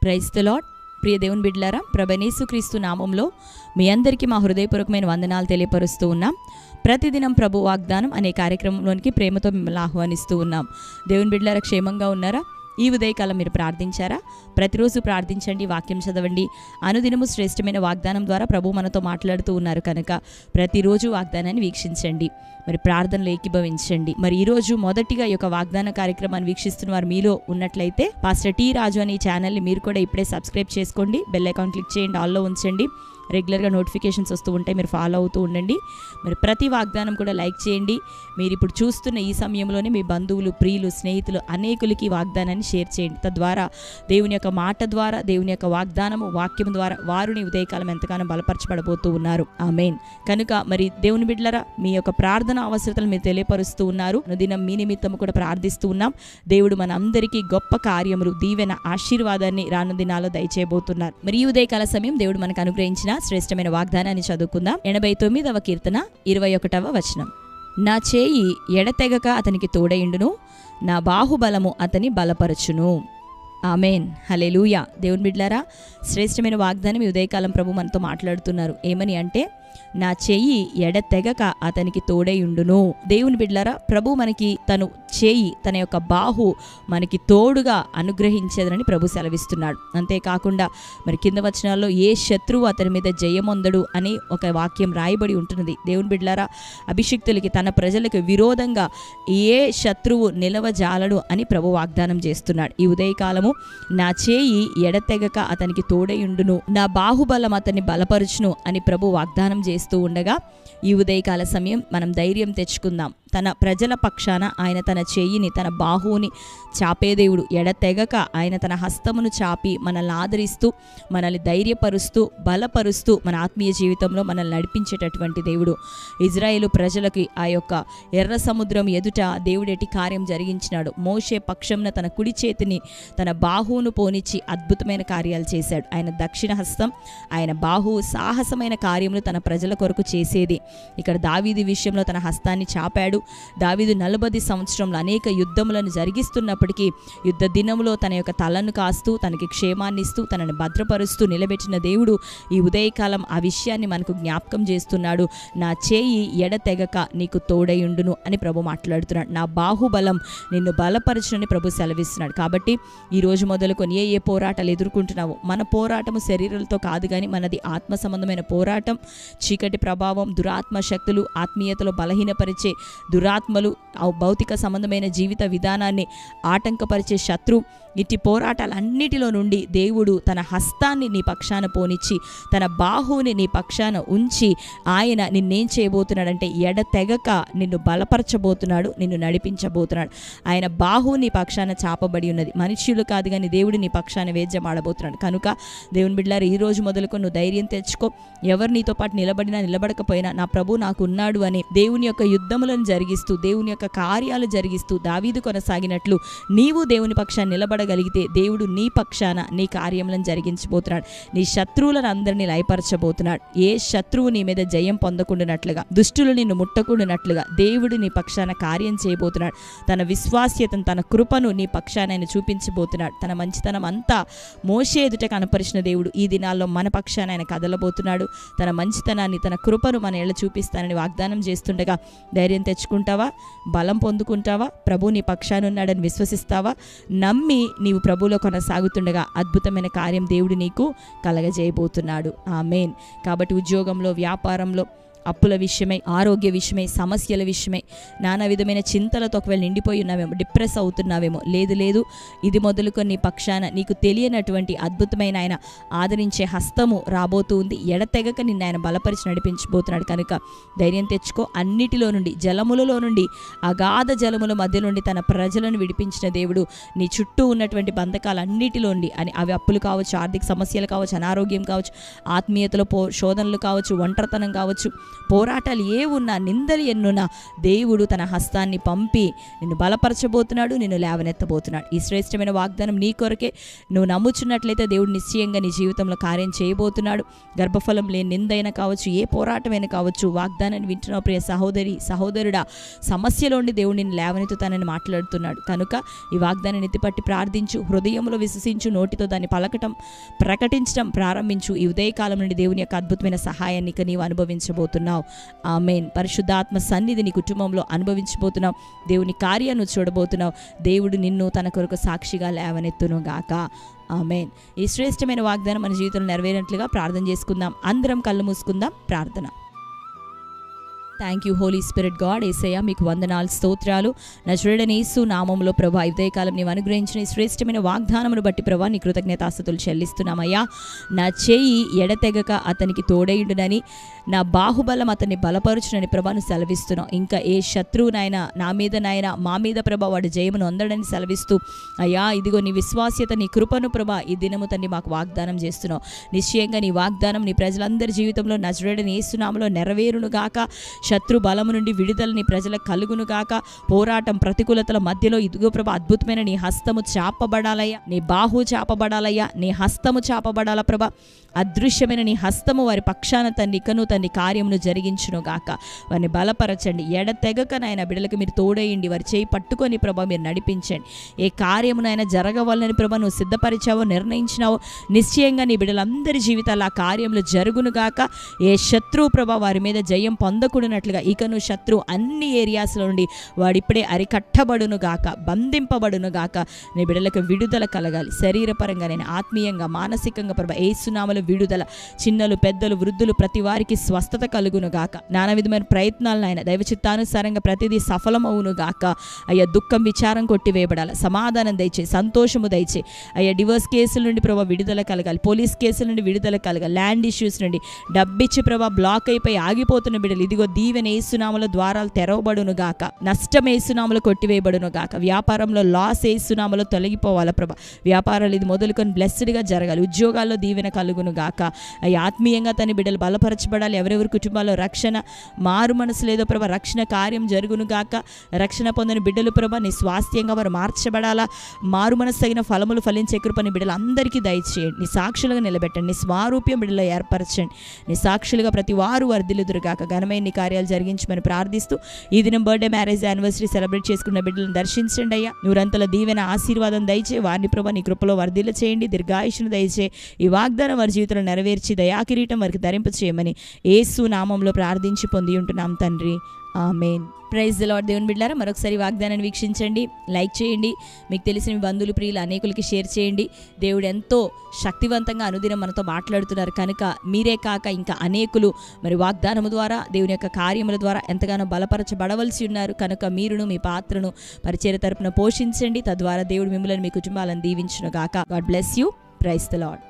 Praise the lord. ప్రియ దేవుని బిడ్డలారా, ప్రభువైన యేసుక్రీస్తు నామంలో మీ అందరికీ మా హృదయపూర్వకమైన వందనాలు తెలియపరుస్తూ ఉన్నాం. ప్రతిదినం ప్రభు వాగ్దానం అనే కార్యక్రమంలోనికి ప్రేమతో మిమ్మల్ని ఆహ్వానిస్తూ ఉన్నాం. దేవుని బిడ్డలారా, క్షేమంగా ఉన్నారా? ఈ ఉదయకాలం మీరు ప్రార్థించారా? ప్రతిరోజు ప్రార్థించండి, వాక్యం చదవండి. అనుదినము శ్రేష్టమైన వాగ్దానం ద్వారా ప్రభు మనతో మాట్లాడుతూ ఉన్నారు కనుక ప్రతిరోజు వాగ్దానాన్ని వీక్షించండి, మరి ప్రార్థనలు ఏకీభవించండి. మరి ఈరోజు మొదటిగా ఈ యొక్క వాగ్దాన కార్యక్రమాన్ని వీక్షిస్తున్న వారు మీలో ఉన్నట్లయితే పాస్టర్ టీ రాజు అనే ఛానల్ని మీరు కూడా ఇప్పుడే సబ్స్క్రైబ్ చేసుకోండి. బెల్ ఐకాన్ క్లిక్ చేయండి, ఆల్లో ఉంచండి. రెగ్యులర్గా నోటిఫికేషన్స్ వస్తూ ఉంటాయి, మీరు ఫాలో అవుతూ ఉండండి. మరి ప్రతి వాగ్దానం కూడా లైక్ చేయండి. మీరు ఇప్పుడు చూస్తున్న ఈ సమయంలోనే మీ బంధువులు, ప్రియులు, స్నేహితులు అనేకులకి వాగ్దానాన్ని షేర్ చేయండి. తద్వారా దేవుని యొక్క మాట ద్వారా, దేవుని యొక్క వాగ్దానము వాక్యం ద్వారా వారిని ఉదయకాలం ఎంతగానో బలపరచబడబోతూ ఉన్నారు. ఆమేన్. కనుక మరి దేవుని బిడ్డలారా, మీ యొక్క ప్రార్థన అవసరతలు మీరు తెలియపరుస్తూ ఉన్నారు. అనుదినం మీ నిమిత్తం కూడా ప్రార్థిస్తూ ఉన్నాం. దేవుడు మన అందరికీ గొప్ప కార్యములు, దీవెన, ఆశీర్వాదాన్ని రాను దినాల్లో దయచేయబోతున్నారు. మరి ఈ ఉదయకాల సమయం దేవుడు మనకు అనుగ్రహించిన శ్రేష్టమైన వాగ్దానాన్ని చదువుకుందాం. 89వ కీర్తన 21వ వచనం. నా చేయి ఎడతెగక అతనికి తోడయుండును, నా బాహుబలము అతని బలపరచును. ఆమేన్. హల్లెలూయా. దేవుని బిడ్డలారా, శ్రేష్టమైన వాగ్దానం ఈ ఉదయకాలం ప్రభు మనతో మాట్లాడుతున్నారు. ఏమని అంటే, నా చెయ్యి ఎడతెగక అతనికి తోడయుండును. దేవుని బిడ్డలారా, ప్రభు మనకి తను చేయి, తన యొక్క బాహు మనకి తోడుగా అనుగ్రహించేదని ప్రభు సెలవిస్తున్నాడు. అంతేకాకుండా మరి కింద వచనాల్లో ఏ శత్రువు అతని మీద జయమొందడు అని ఒక వాక్యం రాయబడి ఉంటున్నది. దేవుని బిడ్డలారా, అభిషిక్తులకి, తన ప్రజలకు విరోధంగా ఏ శత్రువు నిలవజాలడు అని ప్రభు వాగ్దానం చేస్తున్నాడు. ఈ ఉదయకాలము నా చేయి ఎడతెగక అతనికి తోడయుండును, నా బాహుబలం అతన్ని బలపరుచును అని ప్రభు వాగ్దానం చేస్తూ ఉండగా, ఈ ఉదయకాల సమయం మనం ధైర్యం తెచ్చుకుందాం. తన ప్రజల పక్షాన ఆయన తన చెయ్యిని, తన బాహువుని చాపే దేవుడు. ఎడతెగక ఆయన తన హస్తమును చాపి మనల్ని ఆదరిస్తూ, మనల్ని ధైర్యపరుస్తూ, బలపరుస్తూ మన ఆత్మీయ జీవితంలో మనల్ని నడిపించేటటువంటి దేవుడు. ఇజ్రాయేలు ప్రజలకి ఆ యొక్క ఎర్ర సముద్రం ఎదుట దేవుడు ఎట్టి కార్యం జరిగించినాడు. మోషే పక్షంన తన కుడి చేతిని, తన బాహువును పోనిచ్చి అద్భుతమైన కార్యాలు చేశాడు. ఆయన దక్షిణ హస్తం, ఆయన బాహువు సాహసమైన కార్యములు తన ప్రజల కొరకు చేసేది. ఇక్కడ దావీదు విషయంలో తన హస్తాన్ని చాపాడు. దావీదు 40 సంవత్సరంలో అనేక యుద్ధములను జరిగిస్తున్నప్పటికీ యుద్ధ దినములో తన యొక్క తలను కాస్తూ, తనకి క్షేమాన్ని ఇస్తూ, తనని భద్రపరుస్తూ నిలబెట్టిన దేవుడు ఈ ఉదయకాలం ఆ విషయాన్ని మనకు జ్ఞాపకం చేస్తున్నాడు. నా చేయి ఎడతెగక నీకు తోడయుండును అని ప్రభు మాట్లాడుతున్నాడు. నా బాహుబలం నిన్ను బలపరచునని ప్రభు సెలవిస్తున్నాడు. కాబట్టి ఈ రోజు మొదలుకొని ఏ పోరాటాలు ఎదుర్కొంటున్నావో, మన పోరాటము శరీరాలతో కాదు కానీ మనది ఆత్మ సంబంధమైన పోరాటం. చీకటి ప్రభావం, దురాత్మ శక్తులు, ఆత్మీయతలో బలహీనపరిచే దురాత్మలు, భౌతిక సంబంధమైన జీవిత విధానాన్ని ఆటంకపరిచే శత్రు, ఇట్టి పోరాటాలన్నిటిలో నుండి దేవుడు తన హస్తాన్ని నీ పక్షాన పోనిచ్చి, తన బాహువుని నీ పక్షాన ఉంచి ఆయన నిన్నేం చేయబోతున్నాడంటే ఎడతెగక నిన్ను బలపరచబోతున్నాడు, నిన్ను నడిపించబోతున్నాడు. ఆయన బాహువు నీ పక్షాన చాపబడి ఉన్నది. మనుష్యులు కాదు కానీ దేవుడు నీ పక్షాన వేద్యమాడబోతున్నాడు. కనుక దేవుని బిడ్డలారా, ఈ రోజు మొదలుకొని నువ్వు ధైర్యం తెచ్చుకో. ఎవరు నీతో పాటు నిలబడినా నిలబడకపోయినా నా ప్రభు నాకు ఉన్నాడు అని దేవుని యొక్క యుద్ధములను జరిగిస్తూ, దేవుని యొక్క కార్యాలు జరిగిస్తూ దావీదు కొనసాగినట్లు నీవు దేవుని పక్షాన్ని నిలబడగలిగితే దేవుడు నీ పక్షాన నీ కార్యములను జరిగించబోతున్నాడు. నీ శత్రువులను అందరినీ లయపరచబోతున్నాడు. ఏ శత్రువు నీ మీద జయం పొందకుండానట్లుగా, దుష్టులు నిన్ను ముట్టకుండానట్లుగా దేవుడు నీ పక్షాన కార్యం చేయబోతున్నాడు. తన విశ్వాస్యతను, తన కృపను నీ పక్షాన ఆయన చూపించబోతున్నాడు. తన మంచితనం అంతా మోషే ఎదుట కనపరిచిన దేవుడు ఈ దినాల్లో మన పక్షాన ఆయన కదలబోతున్నాడు. తన మంచితనాన్ని, తన కృపను మన ఏళ్ళ చూపిస్తానని వాగ్దానం చేస్తుండగా ధైర్యం తెచ్చుకుంటావా? బలం పొందుకుంటావా? ప్రభు నీ పక్షాన ఉన్నాడని విశ్వసిస్తావా? నమ్మి నీవు ప్రభువులో కొనసాగుతుండగా అద్భుతమైన కార్యం దేవుడు నీకు కలగజేయబోతున్నాడు. ఆమేన్. కాబట్టి ఉద్యోగంలో, వ్యాపారంలో, అప్పుల విషయమై, ఆరోగ్య విషయమై, సమస్యల విషయమై, నానా విధమైన చింతలతో ఒకవేళ నిండిపోయి ఉన్నావేమో, డిప్రెస్ అవుతున్నావేమో, లేదు ఇది మొదలుకొని నీ పక్షాన నీకు తెలియనటువంటి అద్భుతమైన ఆయన ఆదరించే హస్తము రాబోతూ ఉంది. ఎడతెగక నిన్ను ఆయన బలపరిచి నడిపించబోతున్నాడు. కనుక ధైర్యం తెచ్చుకో. అన్నిటిలో నుండి, జలములలో నుండి, అగాధ జలముల మధ్య నుండి తన ప్రజలను విడిపించిన దేవుడు నీ చుట్టూ ఉన్నటువంటి బంధకాలన్నిటిలో నుండి, అవి అప్పులు కావచ్చు, ఆర్థిక సమస్యలు కావచ్చు, అనారోగ్యం కావచ్చు, ఆత్మీయతలో శోధనలు కావచ్చు, ఒంటరితనం కావచ్చు, పోరాటాలు ఏ ఉన్నా, నిందలు ఎన్నున్నా దేవుడు తన హస్తాన్ని పంపి నిన్ను బలపరచబోతున్నాడు, నిన్ను లేవనెత్తబోతున్నాడు. ఈ శ్రేష్టమైన వాగ్దానం నీ కొరకే. నువ్వు నమ్ముచున్నట్లయితే దేవుడు నిశ్చయంగా నీ జీవితంలో కార్యం చేయబోతున్నాడు. గర్భఫలం లేని నిందైనా కావచ్చు, ఏ పోరాటమైనా కావచ్చు, వాగ్దానాన్ని వింటున్న ప్రియ సహోదరి సహోదరుడా, సమస్యలోండి దేవుడు నిన్ను లేవనెత్తుతానని మాట్లాడుతున్నాడు. కనుక ఈ వాగ్దానాన్ని ఎత్తిపట్టి ప్రార్థించు, హృదయంలో విశ్వసించు, నోటితో దాన్ని పలకటం ప్రకటించడం ప్రారంభించు. ఈ ఉదయకాలం నుండి దేవుని యొక్క అద్భుతమైన సహాయాన్ని నీవు అనుభవించబోతున్నావు. ఆమేన్. పరిశుద్ధాత్మ సన్నిధి నీ కుటుంబంలో అనుభవించబోతున్నావు. దేవుని కార్యాన్ని చూడబోతున్నావు. దేవుడు నిన్ను తన కొరకు సాక్షిగా లేవనెత్తును గాక. ఆమేన్. ఈ శ్రేష్టమైన వాగ్దానం మన జీవితంలో నెరవేరినట్లుగా ప్రార్థన చేసుకుందాం. అందరం కళ్ళు మూసుకుందాం. ప్రార్థన. Thank you Holy Spirit God. Yesayya మీకు వందనాలు, స్తోత్రాలు. నజరేయుడైన యేసు నామములో ప్రభా ఈ ఉదయకాలం నీవు అనుగ్రహించిన ఈ శ్రేష్టమైన వాగ్దానమును బట్టి ప్రభా నీ కృతజ్ఞతాస్తుతులు చెల్లిస్తున్నామయ్యా. నా చేయి ఎడతెగక అతనికి తోడేయుడునని, నా బాహుబలం అతన్ని బలపరుచునని ప్రభాను సెలవిస్తున్నావు. ఇంకా ఏ శత్రువునైనా నా మీద నాయన మా మీద ప్రభా వాడు జయమును అందడని సెలవిస్తూ అయ్యా ఇదిగో నీ విశ్వాస్యత, నీ కృపను ప్రభా ఈ దినము తండ్రి మాకు వాగ్దానం చేస్తున్నావు. నిశ్చయంగా నీ వాగ్దానం నీ ప్రజలందరి జీవితంలో నజరేయుడైన యేసు నామములో నెరవేరును గాక. శత్రు బలము నుండి విడుదల నీ ప్రజలకు కలుగును గాక. పోరాటం ప్రతికూలతల మధ్యలో ఇదిగో ప్రభా అద్భుతమైన నీ హస్తము చాపబడాలయ్యా, నీ బాహు చాపబడాలయ్యా, నీ హస్తము చాపబడాల ప్రభా. అదృశ్యమైన నీ హస్తము వారి పక్షాన ఇకను తండ్రి కార్యమును జరిగించును గాక. వారిని బలపరచండి. ఎడతెగక నాయన బిడ్డలకు మీరు తోడేయండి. వారి చేయి పట్టుకొని ప్రభా మీరు నడిపించండి. ఏ కార్యమునైనా జరగవాలని ప్రభా నువ్వు సిద్ధపరిచావో, నిర్ణయించినావో నిశ్చయంగా నీ బిడ్డలందరి జీవితాలు ఆ కార్యములు జరుగును గాక. ఏ శత్రువు ప్రభా వారి మీద జయం పొందకూడనట్లుగా ఇకను శత్రువు అన్ని ఏరియాస్లో నుండి వాడిప్పుడే అరికట్టబడును గాక, బంధింపబడును గాక. నీ బిడ్డలకు విడుదల కలగాలి. శరీరపరంగా నేను ఆత్మీయంగా మానసికంగా ప్రభా యేసునామములో విడుదల. చిన్నలు పెద్దలు వృద్ధులు ప్రతి వారికి స్వస్థత కలుగును గాక. నానా విధమైన ప్రయత్నాలను ఆయన దైవ చిత్తానుసారంగా ప్రతిదీ సఫలమవును గాక. అయ్యా దుఃఖం విచారం కొట్టివేయబడాలి. సమాధానం దయచే, సంతోషము దయచే. అయ్యా డివోర్స్ కేసుల నుండి ప్రభా విడుదల కలగాలి. పోలీస్ కేసుల నుండి విడుదల కలగాలి. ల్యాండ్ ఇష్యూస్ నుండి డబ్బిచ్చి ప్రభా బ్లాక్ అయిపోయి ఆగిపోతున్న బిడ్డలు ఇదిగో దీవెన యేసునామములో ద్వారాలు తెరవబడును గాక. నష్టం యేసునామములో కొట్టివేయబడును గాక. వ్యాపారంలో లాస్ యేసునామములో తొలగిపోవాల ప్రభా. వ్యాపారాలు ఇది మొదలుకొని బ్లెస్డ్గా జరగాలి. ఉద్యోగాల్లో దీవెన కలుగును గాక. అయ్యా ఆత్మీయంగా తన బిడ్డలు బలపరచబడాలి. ఎవరెవరి కుటుంబాల్లో రక్షణ మారు మనసు లేదో ప్రభా రక్షణ కార్యం జరుగును గాక. రక్షణ పొందని బిడ్డలు ప్రభా నీ స్వాస్థ్యంగా వారు మార్చబడాలా. మారు మనసు తగిన ఫలములు ఫలించే కృపని బిడ్డలు అందరికీ దయచేయండి. నీ సాక్షులుగా నిలబెట్టండి. నీ స్వారూప్యం బిడ్డలో ఏర్పరచండి. నీ సాక్షులుగా ప్రతి వారు వర్ధిల్లుదురుగాక. ఘనమైన నీ కార్యాలు జరిగించమని ప్రార్థిస్తూ ఈ దినం బర్త్డే, మ్యారేజ్, యానివర్సరీ సెలబ్రేట్ చేసుకున్న బిడ్డలను దర్శించండి అయ్యా. నూరంతల దీవెన ఆశీర్వాదం దయచే. వారిని ప్రభా నీ కృపలో వర్ధిల్ల చేయండి. దీర్ఘాయుషును దయచే. ఈ వాగ్దానం వారి జీవితంలో నెరవేర్చి దయాకిరీటం వారికి ధరింప చేయమని యేసు నామంలో ప్రార్థించి పొంది ఉంటున్నాం తండ్రి. ఆమేన్. Praise the Lord. దేవుని బిడ్డలారా మరొకసారి వాగ్దానాన్ని వీక్షించండి, లైక్ చేయండి, మీకు తెలిసిన మీ బంధువులు ప్రియులు అనేకులకి షేర్ చేయండి. దేవుడు ఎంతో శక్తివంతంగా అనుదినం మనతో మాట్లాడుతున్నారు కనుక మీరే కాక ఇంకా అనేకులు మరి వాగ్దానము ద్వారా దేవుని యొక్క కార్యముల ద్వారా ఎంతగానో బలపరచబడవలసి ఉన్నారు. కనుక మీరును మీ పాత్రను పరిచర్య తరపున పోషించండి. తద్వారా దేవుడు మిమ్మల్ని మీ కుటుంబాలను దీవించును గాక. God bless you. Praise the lord.